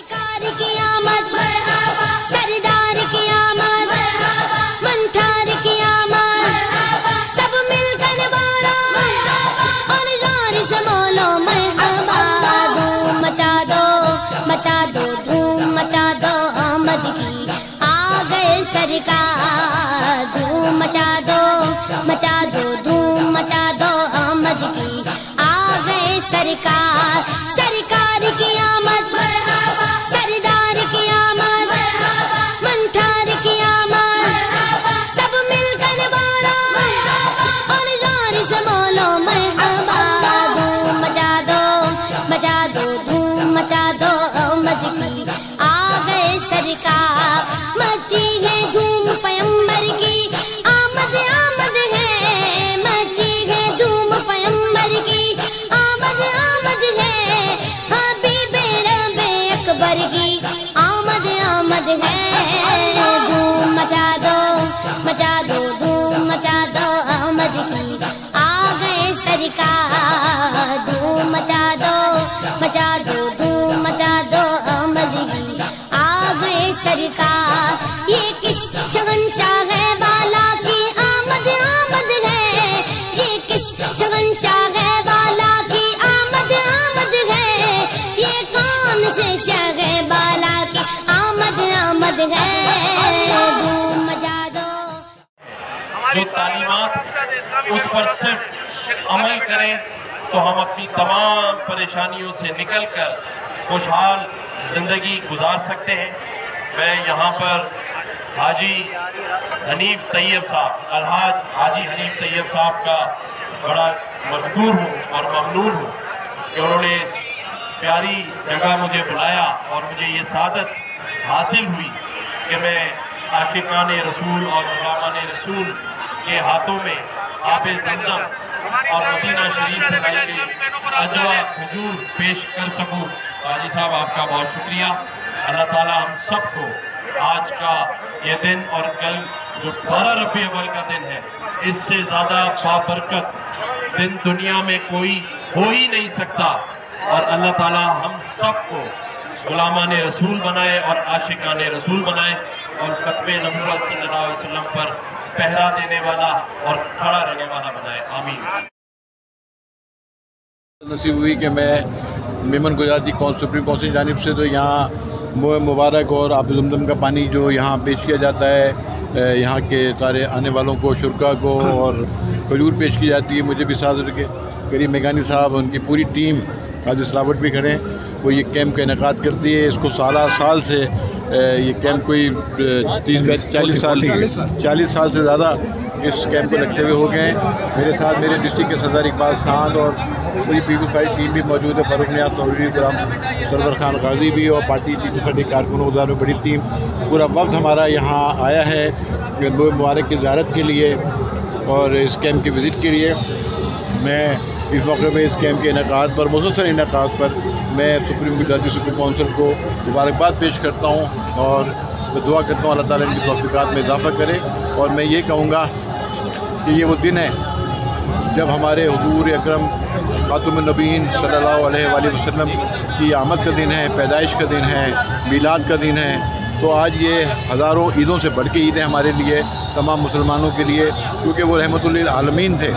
सरकार की आमद सरदार की आमद मंठार की आमद सब मिलकर बोलो और जोर से बोलो मरहबा। धूम मचा दो धूम मचा दो आमद की आ गए सरकार। धूम मचा दो धूम मचा दो आमद की आ गए सरकार। सरकार की आमद सरदार की आमद मंठार की आमद सब मिलकर बोलो और जोर से बोलो मरहबा। धूम मचा दो धूम मचा दो आमद की आ गए सरकार। मची है धूम पैगंबर की आमद है, मची है धूम पैगंबर की आमद है। हबीबे रबे अकबर की आमद है। धूम मचा दो धूम मचा दो आमद की आ गए सरकार। धूम मचा दो धूम मचा दो आमद की आ गए सरकार। ये किस शगनचा है बाला की आमद है, ये किस शगनचा है बाला की आमद है। ये कौन से शग है बाला की आमद है। धूम मचा दो। जो तालीमात उस पर सिर्फ अमल करें तो हम अपनी तमाम परेशानियों से निकलकर खुशहाल जिंदगी गुजार सकते हैं। मैं यहाँ पर हाजी हनीफ तैयब साहब अलहाज हाजी हनीफ तैयब साहब का बड़ा मशकूर हूँ और ममनून हूँ कि उन्होंने इस प्यारी जगह मुझे बुलाया और मुझे ये सादत हासिल हुई कि मैं आशिकान रसूल और गुलामान रसूल के हाथों में आबे ज़मज़म और मदीना शरीफ से लाई गई अजवा खजूर पेश कर सकूं। हाजी साहब आपका बहुत शुक्रिया। अल्लाह ताला हम सबको आज का ये दिन और कल जो 12 रबी अव्वल का दिन है, इससे ज़्यादा बाबरकत दिन दुनिया में कोई हो ही नहीं सकता। और अल्लाह ताला हम सबको गुलामान रसूल बनाए और आशिकान रसूल बनाए और खत्मे नबुव्वत सल्लल्लाहु अलैहि वसल्लम पर पहरा देने वाला और खड़ा रहने वाला बनाए। आमीन। नसीब हुई कि मैं मेमन गुजराती सुप्रीम काउंसिल की जानिब से तो यहाँ मुबारक और आब ज़मज़म का पानी जो यहाँ पेश किया जाता है, यहाँ के सारे आने वालों को शुरका को और खजूर पेश की जाती है। मुझे भी साथ के करीम मेघानी साहब उनकी पूरी टीम आज इस्लावट भी खड़े हैं, वो ये कैंप का इनेकाद करती है। इसको साल से ये कैंप कोई 40 साल से ज़्यादा इस कैंप को लगते हुए हो गए हैं। मेरे साथ मेरे डिस्ट्रिक्ट के सदर इकबाल सांद और पूरी पीपल्स पार्टी टीम भी मौजूद है। फारूक नियाज़ चौधरी, गुलाम सरवर खान गाजी भी और पार्टी पीपल्स पार्टी कारकुनों में बड़ी टीम, पूरा वक्त हमारा यहाँ आया है मुबारक की ज़ियारत के लिए और इस कैंप की विज़िट के लिए। मैं इस मौके पर इस कैंप के इनेकाद पर मुसलसल इनेकाद पर मैं गुजराती सुप्रीम काउंसिल को मुबारकबाद पेश करता हूँ और दुआ करता हूँ अल्लाह ताला इनकी तौफ़ीक़ात में इजाफ़ा करे। और मैं ये कहूँगा कि ये वो दिन है जब हमारे हुज़ूर अकरम ख़ातमुन नबीय्यीन सल्लल्लाहु अलैहि वसल्लम की आमद का दिन है, पैदाइश का दिन है, मीलाद का दिन है। तो आज ये हज़ारों ईदों से बढ़ के ईद है हमारे लिए, तमाम मुसलमानों के लिए, क्योंकि वो रहमतुल लिल आलमीन थे।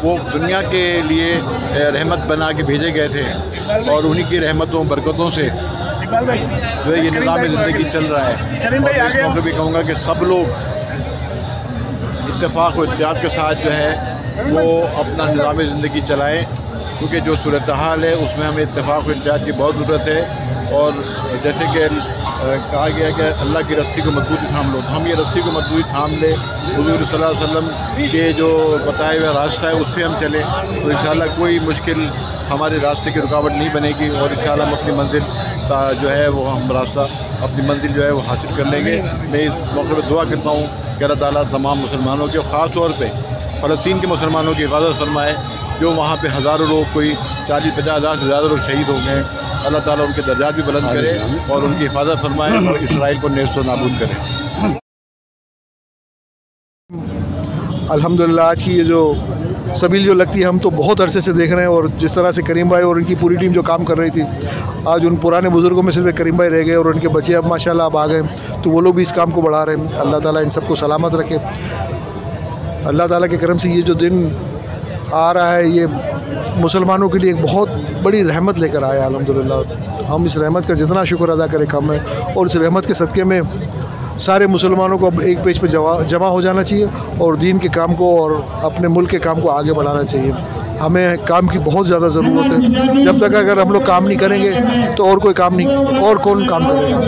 वो दुनिया के लिए रहमत बना के भेजे गए थे और उन्हीं की रहमतों बरकतों से जो ये निज़ाम ज़िंदगी चल रहा है। और इस मौके भी कहूँगा कि सब लोग इत्तेफाक और एहतियात के साथ जो है वो अपना निज़ाम ज़िंदगी चलाएँ, क्योंकि जो सूरत हाल है उसमें हमें इत्तेफाक और एहतियात की बहुत ज़रूरत है। और जैसे कि कहा गया कि अल्लाह की रस्सी को मजबूती थाम लो, तो हम ये रस्सी को मजबूती थाम ले, हुज़ूर सल्लल्लाहु अलैहि वसल्लम के जो बताए हुए रास्ता है उस पर हम चलें तो इंशाअल्लाह कोई मुश्किल हमारे रास्ते की रुकावट नहीं बनेगी और इंशाअल्लाह हम अपनी मंजिल जो है वो हम रास्ता अपनी मंजिल जो है वो हासिल कर लेंगे। मैं इस मौके पर दुआ करता हूँ कि अल्लाह ताला तमाम मुसलमानों के, ख़ास तौर पर फ़लस्तीन के मुसलमानों की हिफाजत फरमाए, जो वहाँ पे हज़ारों लोग, कोई 40-50 हज़ार से ज़्यादा लोग शहीद हो गए। अल्लाह ताला उनके दर्जात भी बुलंद करे और उनकी हिफाजत फरमाए और इसराइल को नेस्त व नाबूद करे। अल्हम्दुलिल्लाह आज की ये जो सबील जो लगती है, हम तो बहुत अरसे से देख रहे हैं। और जिस तरह से करीम भाई और उनकी पूरी टीम जो काम कर रही थी, आज उन पुराने बुज़ुर्गों में सिर्फ करीम भाई रह गए और उनके बच्चे अब माशाल्लाह अब आ गए, तो वो लोग भी इस काम को बढ़ा रहे हैं। अल्लाह ताला इन सबको सलामत रखे। अल्लाह ताला के करम से ये जो दिन आ रहा है, ये मुसलमानों के लिए एक बहुत बड़ी रहमत लेकर आया है। अल्हम्दुलिल्लाह हम इस रहमत का जितना शुक्र अदा करें कम है। और इस रहमत के सदक़े में सारे मुसलमानों को अब एक पेज पे जमा हो जाना चाहिए और दीन के काम को और अपने मुल्क के काम को आगे बढ़ाना चाहिए। हमें काम की बहुत ज़्यादा ज़रूरत है। जब तक अगर हम लोग काम नहीं करेंगे तो और कोई काम नहीं, और कौन काम करेगा।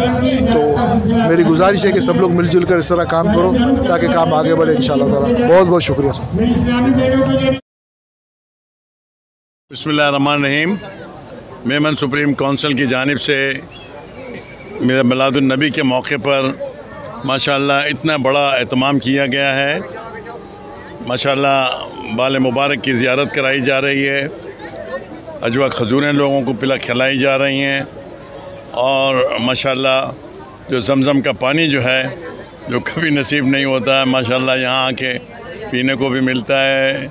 तो मेरी गुजारिश है कि सब लोग मिलजुल कर इस तरह काम करो ताकि काम आगे बढ़े इंशाअल्लाह ताला। बहुत बहुत शुक्रिया सर। बिस्मिल्लाहिर्रहमानिर्रहीम। मेमन सुप्रीम कौंसिल की जानिब से मेरा मिलादुन्नबी के मौके पर माशाअल्लाह इतना बड़ा एहतमाम किया गया है। माशाअल्लाह बाल मुबारक की ज़ियारत कराई जा रही है, अजवा खजूरें लोगों को खिलाई जा रही हैं और माशाअल्लाह जो ज़मज़म का पानी जो है, जो कभी नसीब नहीं होता है, माशाअल्लाह यहाँ आके पीने को भी मिलता है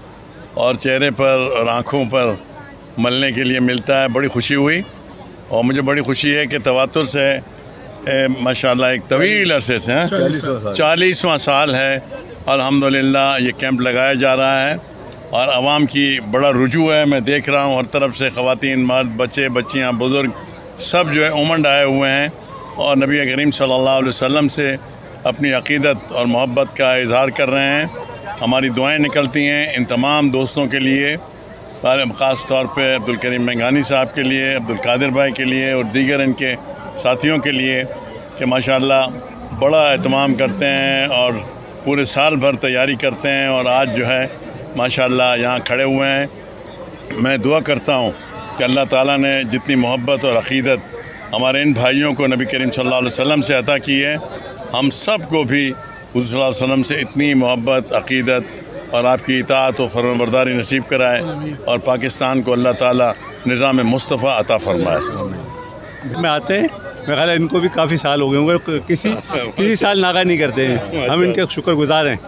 और चेहरे पर और आँखों पर मलने के लिए मिलता है। बड़ी खुशी हुई और मुझे बड़ी खुशी है कि तवातुर से माशाअल्लाह एक तवील अरसे से 40वां साल है अल्हम्दुलिल्लाह ये कैंप लगाया जा रहा है और आवाम की बड़ा रुजू है। मैं देख रहा हूँ हर तरफ से ख़वातीन, मर्द, बच्चे, बच्चियाँ, बुज़ुर्ग सब जो है उमंड आए हुए हैं और नबी करीम सल्लल्लाहु अलैहि वसल्लम से अपनी अक़ीदत और मोहब्बत का इज़हार कर रहे हैं। हमारी दुआएं निकलती हैं इन तमाम दोस्तों के लिए, ख़ास तौर पे अब्दुल करीम मेंगानी साहब के लिए, अब्दुल कादिर भाई के लिए और दीगर इनके साथियों के लिए कि माशाअल्लाह बड़ा एहतमाम करते हैं और पूरे साल भर तैयारी करते हैं और आज जो है माशाअल्लाह यहाँ खड़े हुए हैं। मैं दुआ करता हूँ कि अल्लाह ताला ने जितनी मोहब्बत और अक़ीदत हमारे इन भाइयों को नबी करीम सल्लल्लाहु अलैहि वसल्लम से अता की है, हम सब को भी हुज़ूर सल्लल्लाहु अलैहि वसल्लम से इतनी मोहब्बत, अक़ीदत और आपकी इताअत और फरमाबरदारी नसीब कराए और पाकिस्तान को अल्लाह ताला निज़ाम मुस्तफ़ा अता फरमाए। में आते हैं, मेरा ख्याल है इनको भी काफ़ी साल हो गए होंगे, किसी साल नागा नहीं करते हैं। हम इनके शुक्रगुज़ार हैं।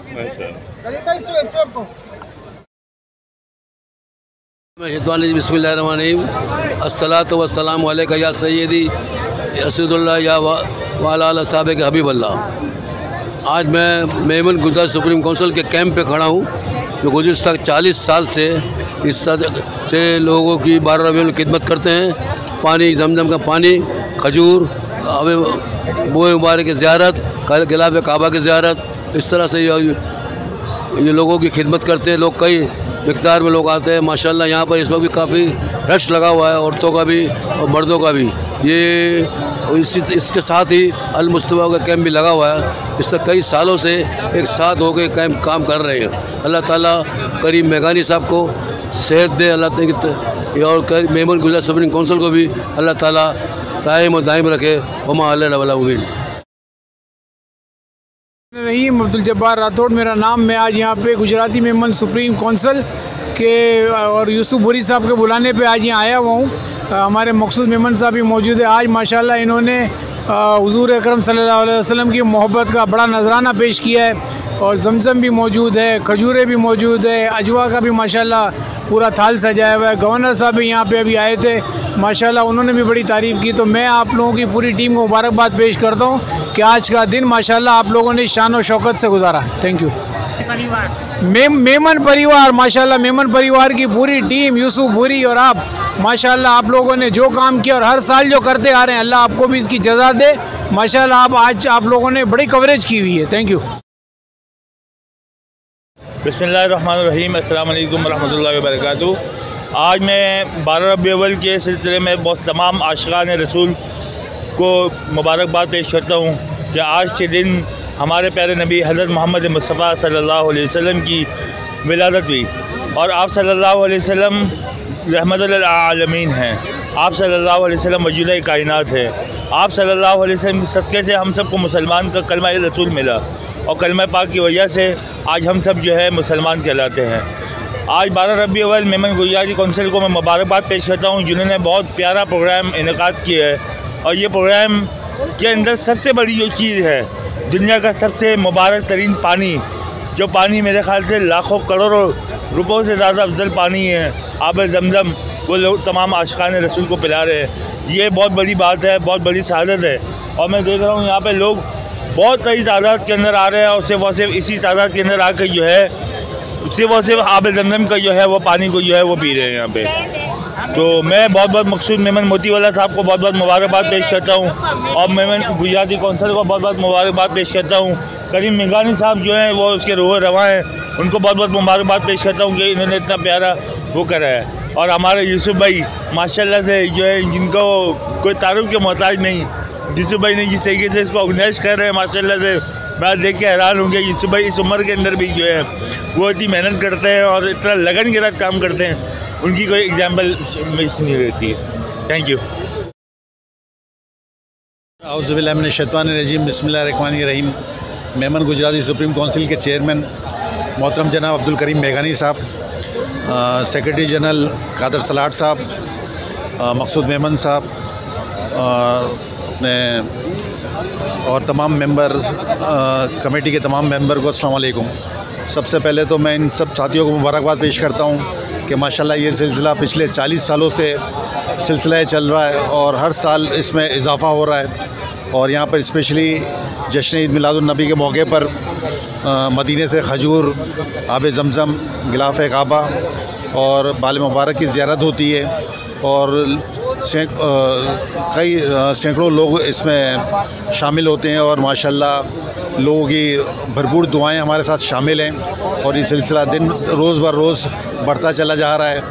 बिस्मिल्लाहिर्रहमानिर्रहीम। अस्सलातु वस्सलामु अलैका या सय्यदी असदुल्लाह या वाला आला साहब के हबीब अल्लाह। आज मैं मेमन गुजरात सुप्रीम काउंसिल के कैंप पे खड़ा हूँ जो गुज़िश्ता 40 साल से इस से लोगों की 12 रबीउल खिदमत करते हैं। पानी, जमजम का पानी, खजूर, बोए मुबारक की ज़ियारत, गिलाफ़ काबा की ज़ियारत, इस तरह से ये लोगों की खिदमत करते हैं। लोग कई मिक़दार में लोग आते हैं माशाअल्लाह। यहाँ पर इस वक्त भी काफ़ी रश लगा हुआ है, औरतों का भी और मर्दों का भी। ये इसके साथ ही अल मुस्तफ़ा का कैंप भी लगा हुआ है। इससे कई सालों से एक साथ होकर कैंप काम कर रहे हैं। अल्लाह ताला करीम मेंगानी साहब को सेहत दे, अल्लाह और मेमन गुजरात सुप्रीम काउंसिल को भी अल्लाह ताला कायम और दायम रखे। वमा अलैना वला उमीद। रहीम अब्दुल जब्बार राठौड़ मेरा नाम। मैं आज यहाँ पे गुजराती मेमन सुप्रीम काउंसिल के और यूसुफ भूरी साहब के बुलाने पे आज यहाँ आया हुआ हूँ। हमारे मकसूद मेमन साहब भी मौजूद है। आज माशाल्लाह इन्होंने हुज़ूर अकरम सल्लल्लाहु अलैहि वसल्लम की मोहब्बत का बड़ा नजराना पेश किया है और जमजम भी मौजूद है, खजूरें भी मौजूद है, अजवा का भी माशाल्लाह पूरा थाल सजाया हुआ है। गवर्नर साहब भी यहाँ पे अभी आए थे माशाल्लाह, उन्होंने भी बड़ी तारीफ़ की। तो मैं आप लोगों की पूरी टीम को मुबारकबाद पेश करता हूँ कि आज का दिन माशाल्लाह आप लोगों ने शान और शौकत से गुजारा। Thank you. मेमन परिवार माशाल्लाह, मेमन परिवार की पूरी टीम, यूसुफ भूरी और आप माशाल्लाह, आप लोगों ने जो काम किया और हर साल जो करते आ रहे हैं, अल्लाह आपको भी इसकी जज़ा दे माशाल्लाह। आज आप लोगों ने बड़ी कवरेज की हुई है। Thank you. बिस्मिल्लाहिर्रहमानिर्रहीम। अस्सलाम वालेकुम रहमतुल्लाहि व बरकातुहू। आज मैं 12 रबीउल अव्वल के सिलसिले में बहुत तमाम आशिकान रसूल को मुबारकबाद पेश करता हूँ कि आज के दिन हमारे प्यारे नबी हज़रत मोहम्मद मुस्तफ़ा सल्लल्लाहु अलैहि वसल्लम की विलादत हुई और आप सल्लल्लाहु अलैहि वसल्लम रहमतुल आलमीन हैं। आप सल्लल्लाहु अलैहि वसल्लम वजूद कायनात हैं। आप सल्लल्लाहु अलैहि वसल्लम के सदक़े से हम सबको मुसलमान का कलमा रसूल मिला और कलमा पाक की वजह से आज हम सब जो है मुसलमान कहलाते हैं। आज 12 रबीउल अव्वल मेमन गुजराती कौंसिल को मैं मुबारकबाद पेश करता हूँ जिन्होंने बहुत प्यारा प्रोग्राम इनेकाद किया है और ये प्रोग्राम के अंदर सबसे बड़ी जो चीज़ है, दुनिया का सबसे मुबारक तरीन पानी, जो पानी मेरे ख़्याल से लाखों करोड़ों रुपयों से ज़्यादा अफजल पानी है, आब जमज़म, वो लोग तमाम आशिकान रसूल को पिला रहे हैं। ये बहुत बड़ी बात है, बहुत बड़ी सआदत है। और मैं देख रहा हूँ यहाँ पे लोग बहुत कई तादाद के अंदर आ रहे हैं और सिर्फ और सिर्फ इसी तादाद के अंदर आकर जो है सिर्फ और सिर्फ आब जमज़म का जो है वो पानी को जो है वो पी रहे हैं यहाँ पे। तो मैं बहुत बहुत मकसूद मेमन मोतीवाला साहब को बहुत बहुत मुबारकबाद पेश करता हूँ और मेमन गुजराती कौंसिल को बहुत बहुत मुबारकबाद पेश करता हूँ। करीम मेघानी साहब जो हैं वो उसके रूह रवां हैं, उनको बहुत बहुत मुबारकबाद पेश करता हूँ कि इन्होंने इतना प्यारा वो करा है। और हमारे यूसुफ भाई माशाल्लाह से जो है जिनको कोई तारुफ के मोहताज नहीं, यूसुफ भाई ने जिस तरीके से इसको ऑर्गेनाइज कर रहे हैं माशाल्लाह से मैं देख के हैरान हूँ कि यूसुफ भाई इस उम्र के अंदर भी जो है वो इतनी मेहनत करते हैं और इतना लगन के साथ काम करते हैं, उनकी कोई एग्जाम्पल मिस नहीं रहती है। Thank you. औज़ुबिल्लाहिमिनश्शैतानिर्रजीम, बिस्मिल्लाहिर्रहमानिर्रहीम। मेमन गुजराती सुप्रीम काउंसिल के चेयरमैन मोहतरम जनाब अब्दुल करीम मेघानी साहब, सेक्रेटरी जनरल कादर सलाट साहब, मकसूद मेमन साहब अपने और तमाम मेंबर कमेटी के तमाम मेंबर को अस्सलाम वालेकुम। सबसे पहले तो मैं इन सब साथियों को मुबारकबाद पेश करता हूँ कि माशाल्लाह ये सिलसिला पिछले 40 सालों से सिलसिला चल रहा है और हर साल इसमें इजाफ़ा हो रहा है। और यहाँ पर स्पेशली जश्न ईद मिलादुन्नबी के मौके पर मदीने से खजूर, आब जमज़म, गिलाफ़ काबा और बाल मुबारक की ज़ियारत होती है और कई सैकड़ों लोग इसमें शामिल होते हैं और माशाल्लाह लोगों की भरपूर दुआएं हमारे साथ शामिल हैं और ये सिलसिला दिन रोज़ बर रोज़ बढ़ता चला जा रहा है।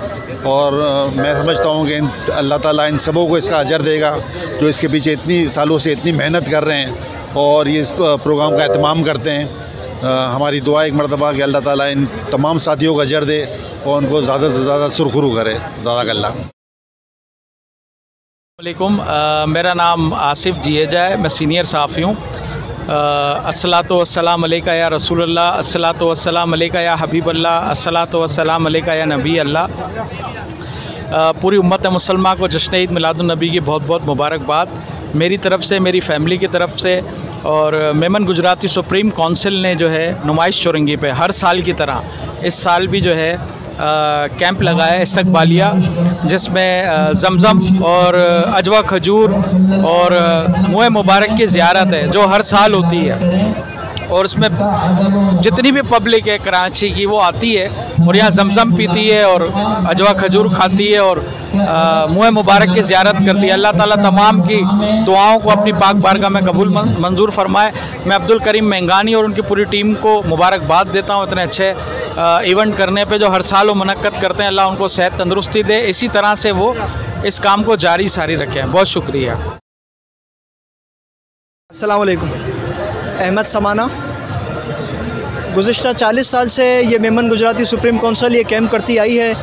और मैं समझता हूँ कि अल्लाह ताला इन सबों को इसका अजर देगा जो इसके पीछे इतनी सालों से इतनी मेहनत कर रहे हैं और ये इस प्रोग्राम का एहतमाम करते हैं। हमारी दुआ एक मरतबा कि अल्लाह ताला इन तमाम साथियों को अजर दे और उनको ज़्यादा से ज़्यादा सुरखरू करे। ज़ाक़ल्लाह। वालेकुम, मेरा नाम आसिफ जिएजा है, मैं सीनियर सहाफ़ी हूँ। अस्सलातु वस्सलाम अलैका या रसूलल्लाह, अस्सलातु वस्सलाम अलैका या हबीबल्लाह, अस्सलातु वस्सलाम अलैका या नबी अल्लाह। पूरी उम्मत मुसलमान को जश्न ईद मिलादुन्नबी की बहुत बहुत मुबारकबाद मेरी तरफ़ से, मेरी फ़ैमिली की तरफ से। और मेमन गुजराती सुप्रीम काउंसिल ने जो है नुमाइश चौरंगी पे हर साल की तरह इस साल भी जो है कैंप लगाया है इस्तकबालिया, जिसमें जमज़म और अजवा खजूर और मुए मुबारक की ज़ियारत है जो हर साल होती है। और उसमें जितनी भी पब्लिक है कराची की वो आती है और यहाँ जमज़म पीती है और अजवा खजूर खाती है और मुए मुबारक की ज़ियारत करती है। अल्लाह ताला तमाम की दुआओं को अपनी पाक बारगाह में कबूल मंजूर फरमाए। मैं अब्दुल करीम मेघानी और उनकी पूरी टीम को मुबारकबाद देता हूँ इतने अच्छे इवेंट करने पे जो हर साल वो मुनक्कद करते हैं। अल्लाह उनको सेहत तंदुरुस्ती दे, इसी तरह से वो इस काम को जारी सारी रखें। बहुत शुक्रिया। अस्सलाम वालेकुम। अहमद समाना। गुज़िश्ता 40 साल से ये मेमन गुजराती सुप्रीम काउंसिल ये कैंप करती आई है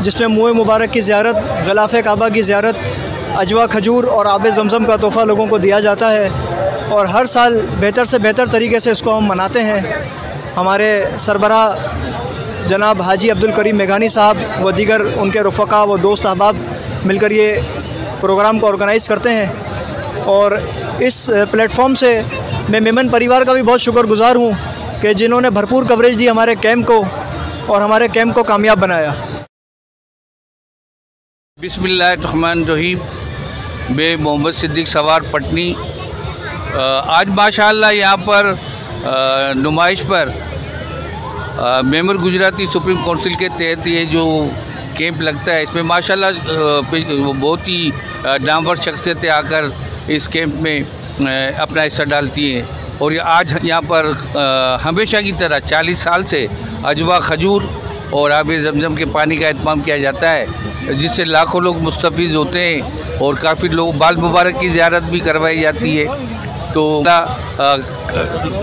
जिसमें मुए मुबारक की ज़ियारत, गिलाफ़ काबा की ज़ियारत, अजवा खजूर और आब जमज़म का तोहफ़ा लोगों को दिया जाता है और हर साल बेहतर से बेहतर तरीके से इसको हम मनाते हैं। हमारे सरबरा जनाब हाजी अब्दुल करीम मेघानी साहब व दीगर उनके रफ़क़ा व दोस्त अहबाब मिलकर ये प्रोग्राम को ऑर्गेनाइज़ करते हैं। और इस प्लेटफॉर्म से मैं मेमन परिवार का भी बहुत शुक्रगुज़ार हूँ कि जिन्होंने भरपूर कवरेज दी हमारे कैंप को और हमारे कैंप को कामयाब बनाया। बिस्मिल्लाहिर्रहमानिर्रहीम। मैं मोहम्मद सिद्दीक़ सवार पटनी। आज माशाअल्लाह यहाँ पर नुमाइश पर मेमन गुजराती सुप्रीम काउंसिल के तहत ये जो कैंप लगता है इसमें माशाअल्लाह बहुत ही नामवर शख्सियतें आकर इस कैंप में अपना हिस्सा डालती हैं। और ये आज यहाँ पर हमेशा की तरह 40 साल से अजवा खजूर और आब जमज़म के पानी का एहतमाम किया जाता है जिससे लाखों लोग मुस्तफ़ीज़ होते हैं और काफ़ी लोग बाल मुबारक की ज़ियारत भी करवाई जाती है। तो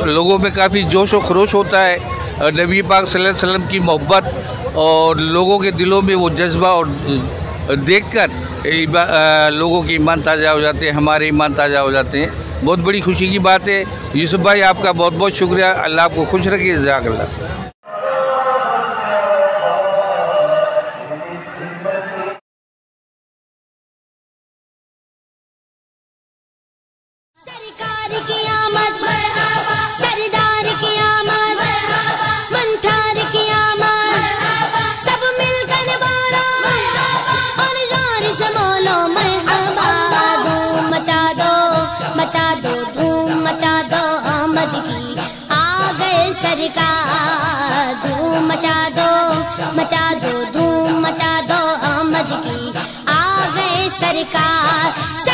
लोगों में काफ़ी जोश व खरोश होता है। नबी पाक सल्लल्लाहु अलैहि वसल्लम की मोहब्बत और लोगों के दिलों में वो जज्बा और देखकर लोगों के ईमान ताज़ा हो जाते हैं, हमारे ईमान ताज़ा हो जाते हैं। बहुत बड़ी खुशी की बात है। यूसुफ भाई आपका बहुत बहुत शुक्रिया। अल्लाह आपको खुश रखे। जज़ाकल्लाह। सरकार की आमद मरहबा, सरदार की आमद मरहबा, मंठार की आमद मरहबा। सरकार, धूम मचा दो धूम मचा दो, अहमद की आ गए सरकार।